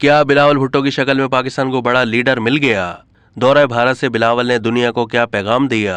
क्या बिलावल भुट्टो की शक्ल में पाकिस्तान को बड़ा लीडर मिल गया? दौरा भारत से बिलावल ने दुनिया को क्या पैगाम दिया?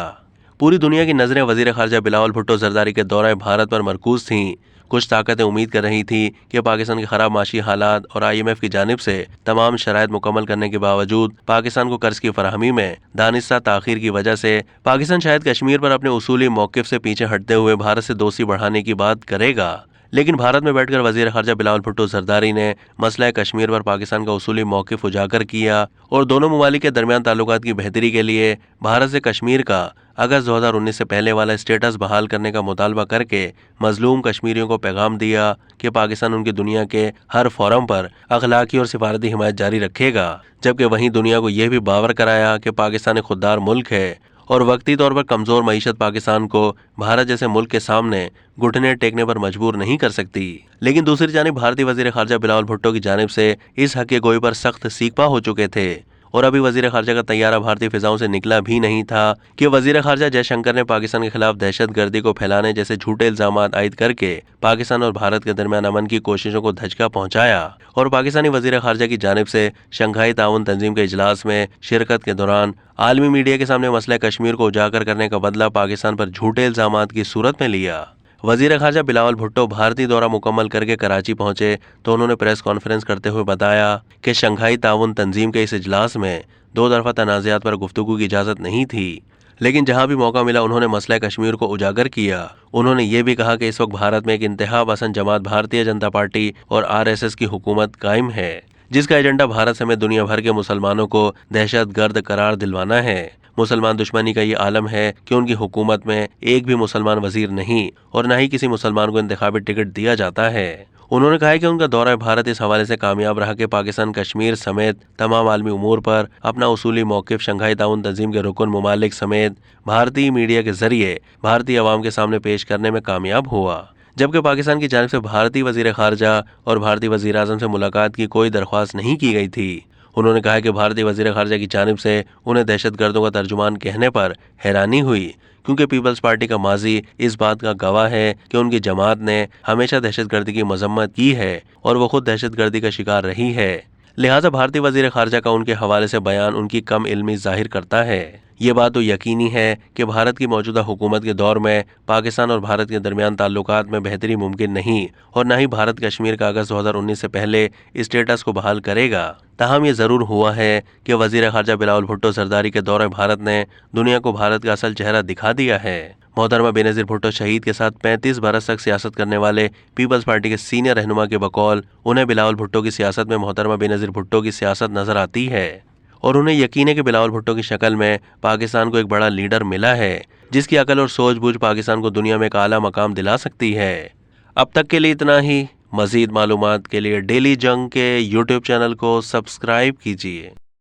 पूरी दुनिया की नजरें वजीर खारजा बिलावल भुट्टो जरदारी के दौरे भारत पर मरकूज थीं। कुछ ताकतें उम्मीद कर रही थी कि पाकिस्तान के खराब माशी हालात और IMF की जानिब से तमाम शराइत मुकम्मल करने के बावजूद पाकिस्तान को कर्ज की फराहमी में दानिस्ता ताखीर की वजह से पाकिस्तान शायद कश्मीर पर अपने उसूली मौक़िफ़ से पीछे हटते हुए भारत से दोस्ती बढ़ाने की बात करेगा। लेकिन भारत में बैठकर वजीर खारजा बिलावल भुट्टो जरदारी ने मसला कश्मीर पर पाकिस्तान का उसूली मौक़िफ़ उजागर किया और दोनों ममालिक के दरमियान ताल्लुकात की बेहतरी के लिए भारत से कश्मीर का अगस्त 2019 से पहले वाला स्टेटस बहाल करने का मुतालबा करके मजलूम कश्मीरियों को पैगाम दिया कि पाकिस्तान उनकी दुनिया के हर फोरम पर अखलाकी और सिफारती हिमायत जारी रखेगा, जबकि वहीं दुनिया को यह भी बावर कराया कि पाकिस्तान एक खुददार मुल्क है और वक्ती तौर पर कमजोर मईशत पाकिस्तान को भारत जैसे मुल्क के सामने घुटने टेकने पर मजबूर नहीं कर सकती। लेकिन दूसरी जानिब भारतीय वजीर खारजा बिलावल भुट्टो की जानिब से इस हक गोई पर सख्त सीकपा हो चुके थे और अभी वजीर खारजा का तैयारा भारतीय फिजाओं से निकला भी नहीं था कि वजीर खारजा जयशंकर ने पाकिस्तान के खिलाफ दहशत गर्दी को फैलाने जैसे झूठे इल्जाम आयद करके पाकिस्तान और भारत के दरमियान अमन की कोशिशों को धचका पहुंचाया और पाकिस्तानी वजीर खारजा की जानिब से शंघाई ताउन तंजीम के इजलास में शिरकत के दौरान आलमी मीडिया के सामने मसला कश्मीर को उजागर करने का बदला पाकिस्तान पर झूठे इल्जाम की सूरत में लिया। वजीर खारजा बिलावल भुट्टो भारतीय दौरा मुकम्मल करके कराची पहुंचे तो उन्होंने प्रेस कॉन्फ्रेंस करते हुए बताया कि शंघाई ताउन तंजीम के इस इजलास में दो तरफा तनाज़ात पर गुफ्तगू की इजाज़त नहीं थी, लेकिन जहां भी मौका मिला उन्होंने मसला कश्मीर को उजागर किया। उन्होंने ये भी कहा कि इस वक्त भारत में एक इंतहा पसंद जमात भारतीय जनता पार्टी और RSS की हुकूमत कायम है, जिसका एजेंडा भारत समेत दुनिया भर के मुसलमानों को दहशत गर्द करार दिलवाना है। मुसलमान दुश्मनी का ये आलम है कि उनकी हुकूमत में एक भी मुसलमान वजीर नहीं और न ही किसी मुसलमान को इंतखाबी टिकट दिया जाता है। उन्होंने कहा कि उनका दौरा भारत इस हवाले से कामयाब रहा कि पाकिस्तान कश्मीर समेत तमाम आलमी उमूर पर अपना उसूली मौक़िफ़ शंघाई ताउन तंजीम के रुकन ममालिक समेत भारतीय मीडिया के जरिए भारतीय अवाम के सामने पेश करने में कामयाब हुआ, जबकि पाकिस्तान की जानिब से भारतीय वजीर खारजा और भारतीय वजीर आज़म से मुलाकात की कोई दरख्वास्त नहीं की गई थी। उन्होंने कहा कि भारतीय वजीर खारजा की जानिब से उन्हें दहशत गर्दों का तर्जुमान कहने पर हैरानी हुई, क्योंकि पीपल्स पार्टी का माजी इस बात का गवाह है कि उनकी जमात ने हमेशा दहशत गर्दी की मजम्मत की है और वो खुद दहशत गर्दी का शिकार रही है। लिहाजा भारतीय वजीर खारजा का उनके हवाले से बयान उनकी कम इल्मी जाहिर करता है। ये बात तो यकीनी है कि भारत की मौजूदा हुकूमत के दौर में पाकिस्तान और भारत के दरमियान ताल्लुकात में बेहतरी मुमकिन नहीं और न ही भारत कश्मीर का अगस्त 2019 से पहले स्टेटस को बहाल करेगा। ताहम ये ज़रूर हुआ है कि वजीर खारजा बिलावल भुट्टो जरदारी के दौरे भारत ने दुनिया को भारत का असल चेहरा दिखा दिया है। मोहतरमा बेनज़ीर भुट्टो शहीद के साथ 35 बरस तक सियासत करने वाले पीपल्स पार्टी के सीनियर रहनुमा के बकौल उन्हें बिलावल भुट्टो की सियासत में मोहतरमा बेनज़ीर भुट्टो की सियासत नजर आती है और उन्हें यकीन है कि बिलावल भुट्टो की शक्ल में पाकिस्तान को एक बड़ा लीडर मिला है, जिसकी अकल और सूझबूझ पाकिस्तान को दुनिया में एक आला मकाम दिला सकती है। अब तक के लिए इतना ही। मज़ीद मालूमात के लिए डेली जंग के YouTube चैनल को सब्सक्राइब कीजिए।